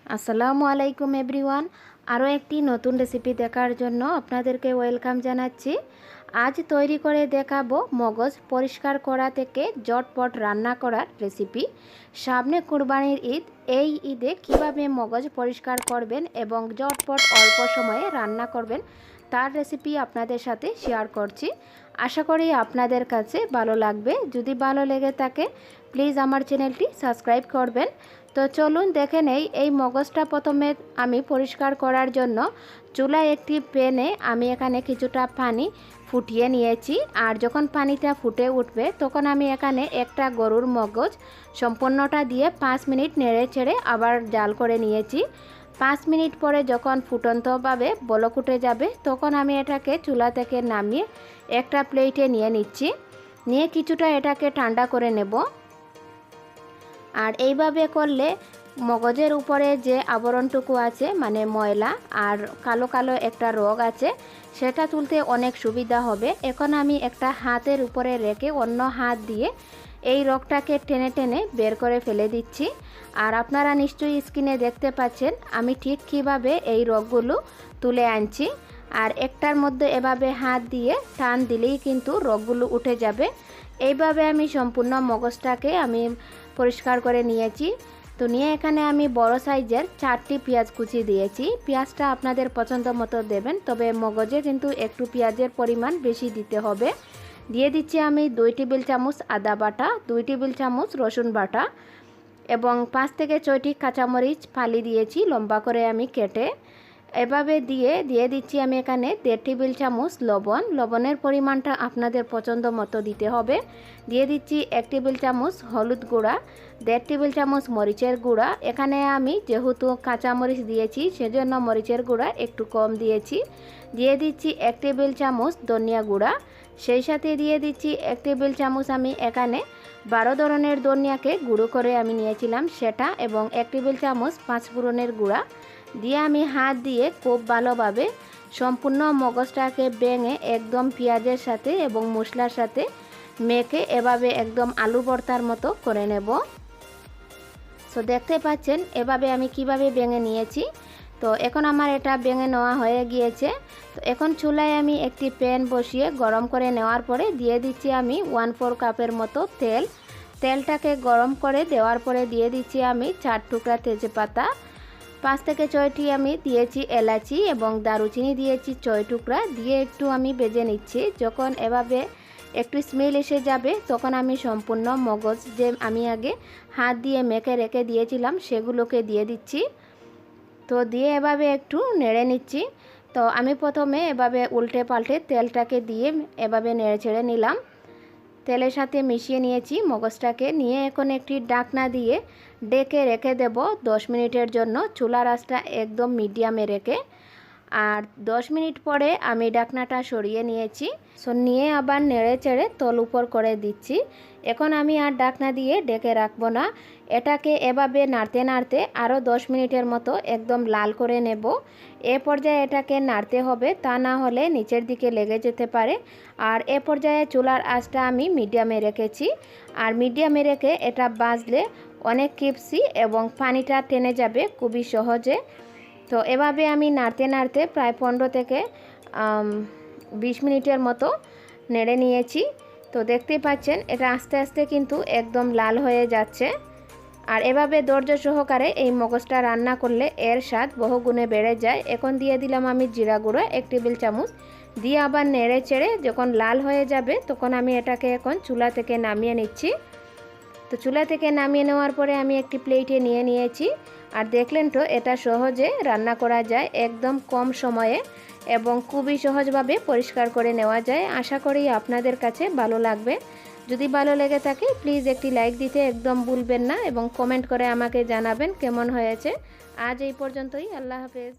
আসসালামু আলাইকুম এভরিওয়ান। আরও একটি নতুন রেসিপি দেখার জন্য আপনাদেরকে ওয়েলকাম জানাচ্ছি। আজ তৈরি করে দেখাবো মগজ পরিষ্কার করা থেকে ঝটপট রান্না করার রেসিপি। সামনে কুরবানির ঈদ, এই ঈদে কিভাবে মগজ পরিষ্কার করবেন এবং ঝটপট অল্প সময়ে রান্না করবেন তার রেসিপি আপনাদের সাথে শেয়ার করছি। আশা করি আপনাদের কাছে ভালো লাগবে। যদি ভালো লেগে থাকে প্লিজ আমার চ্যানেলটি সাবস্ক্রাইব করবেন। তো চলুন দেখে নেই। এই মগজটা প্রথমে আমি পরিষ্কার করার জন্য চুলায় একটি প্যানে আমি এখানে কিছুটা পানি ফুটিয়ে নিয়েছি। আর যখন পানিটা ফুটে উঠবে তখন আমি এখানে একটা গরুর মগজ সম্পূর্ণটা দিয়ে 5 মিনিট নেড়ে ছেড়ে আবার জাল করে নিয়েছি। 5 মিনিট পরে যখন ফুটন্তভাবে বলক উঠে যাবে তখন আমি এটাকে চুলা থেকে নামিয়ে একটা প্লেটে নিয়ে নিচ্ছি। নিয়ে কিছুটা এটাকে ঠান্ডা করে নেব। আর এইভাবে করলে মগজের উপরে যে আবরণটুকু আছে মানে ময়লা আর কালো কালো একটা রোগ আছে সেটা তুলতে অনেক সুবিধা হবে। এখন আমি একটা হাতের উপরে রেখে অন্য হাত দিয়ে এই রগটাকে টেনে টেনে বের করে ফেলে দিচ্ছি। আর আপনারা নিশ্চয়ই স্ক্রিনে দেখতে পাচ্ছেন আমি ঠিক কীভাবে এই রগগুলো তুলে আনছি। আর একটার মধ্যে এভাবে হাত দিয়ে টান দিলেই কিন্তু রগগুলো উঠে যাবে। এইভাবে আমি সম্পূর্ণ মগজটাকে আমি পরিষ্কার করে নিয়েছি। তো নিয়ে এখানে আমি বড় সাইজের 4টি পেঁয়াজ কুচি দিয়েছি। পেঁয়াজটা আপনাদের পছন্দ মতো দেবেন, তবে মগজে কিন্তু একটু পেঁয়াজের পরিমাণ বেশি দিতে হবে। দিয়ে দিচ্ছি আমি 2 টেবিল চামচ আদা বাটা, 2 টেবিল চামচ রসুন বাটা এবং 5 থেকে 6টি কাঁচামরিচ ফালি দিয়েছি লম্বা করে আমি কেটে। এভাবে দিয়ে দিচ্ছি আমি এখানে 1.5 টেবিল চামচ লবণ। লবণের পরিমাণটা আপনাদের পছন্দ মতো দিতে হবে। দিয়ে দিচ্ছি 1 টেবিল চামচ হলুদ গুঁড়া, 1.5 টেবিল চামচ মরিচের গুঁড়া। এখানে আমি যেহেতু কাঁচামরিচ দিয়েছি সেজন্য মরিচের গুঁড়া একটু কম দিয়েছি। দিয়ে দিচ্ছি 1 টেবিল চামচ ধনিয়া গুঁড়া। সেই সাথে দিয়ে দিচ্ছি 1 টেবিল চামচ আমি এখানে 12 ধরনের ধনিয়াকে গুঁড়ো করে আমি নিয়েছিলাম সেটা, এবং 1 টেবিল চামচ পাঁচফোড়নের গুঁড়া দিয়ে আমি হাত দিয়ে খুব ভালোভাবে সম্পূর্ণ মগজটাকে ভেঙে একদম পেঁয়াজের সাথে এবং মশলার সাথে মেখে এভাবে একদম আলু ভর্তার মতো করে নেব। তো দেখতে পাচ্ছেন এভাবে আমি কিভাবে ভেঙে নিয়েছি। তো এখন আমার এটা ভেঙে নেওয়া হয়ে গিয়েছে। তো এখন চুলায় আমি একটি প্যান বসিয়ে গরম করে নেওয়ার পরে দিয়ে দিচ্ছি আমি 1/4 কাপের মতো তেল। তেলটাকে গরম করে দেওয়ার পরে দিয়ে দিচ্ছি আমি 4 টুকরা তেজপাতা, 5 থেকে 6টি আমি দিয়েছি এলাচি এবং দারুচিনি দিয়েছি 6 টুকরা দিয়ে একটু আমি ভেজে নিচ্ছি। যখন এভাবে একটু স্মেল এসে যাবে তখন আমি সম্পূর্ণ মগজ যে আমি আগে হাত দিয়ে মেখে রেখে দিয়েছিলাম সেগুলোকে দিয়ে দিচ্ছি। তো দিয়ে এভাবে একটু নেড়ে নিচ্ছি। তো আমি প্রথমে এভাবে উল্টে পাল্টে তেলটাকে দিয়ে এভাবে নেড়ে ছেড়ে নিলাম। তেলের সাথে মিশিয়ে নিয়েছি মগজটাকে। নিয়ে এখন একটি ঢাকনা দিয়ে ডেকে রেখে দেব 10 মিনিটের জন্য, চুলার আঁচটা একদম মিডিয়ামে রেখে। আর 10 মিনিট পরে আমি ঢাকনাটা সরিয়ে নিয়েছি। নিয়ে আবার নেড়ে চেড়ে তল উপর করে দিচ্ছি। এখন আমি আর ঢাকনা দিয়ে ডেকে রাখবো না, এটাকে এভাবে নাড়তে নাড়তে আরও 10 মিনিটের মতো একদম লাল করে নেব। এ পর্যায়ে এটাকে নাড়তে হবে, তা না হলে নিচের দিকে লেগে যেতে পারে। আর এ পর্যায়ে চুলার আঁচটা আমি মিডিয়ামে রেখেছি। আর মিডিয়ামে রেখে এটা ভাজলে অনেক ক্রিস্পি এবং পানিটা টেনে যাবে খুবই সহজে। তো এভাবে আমি নাড়তে নাড়তে প্রায় 15 থেকে 20 মিনিটের মতো নেড়ে নিয়েছি। তো দেখতেই পাচ্ছেন এটা আস্তে আস্তে কিন্তু একদম লাল হয়ে যাচ্ছে। আর এভাবে ধৈর্য সহকারে এই মগজটা রান্না করলে এর স্বাদ বহুগুণে বেড়ে যায়। এখন দিয়ে দিলাম আমি জিরা গুঁড়ো 1 টেবিল চামচ, দিয়ে আবার নেড়ে চেড়ে যখন লাল হয়ে যাবে তখন আমি এটাকে এখন চুলা থেকে নামিয়ে নিচ্ছি। তো চুলা থেকে নামিয়ে নেওয়ার পরে আমি একটি প্লেটে নিয়ে নিয়েছি। আর দেখলেন তো এটা সহজে রান্না করা যায় একদম কম সময়ে এবং খুবই সহজভাবে পরিষ্কার করে নেওয়া যায়। আশা করি আপনাদের কাছে ভালো লাগবে। যদি ভালো লেগে থাকে প্লিজ একটি লাইক দিতে একদম ভুলবেন না এবং কমেন্ট করে আমাকে জানাবেন কেমন হয়েছে। আজ এই পর্যন্তই। আল্লাহ হাফেজ।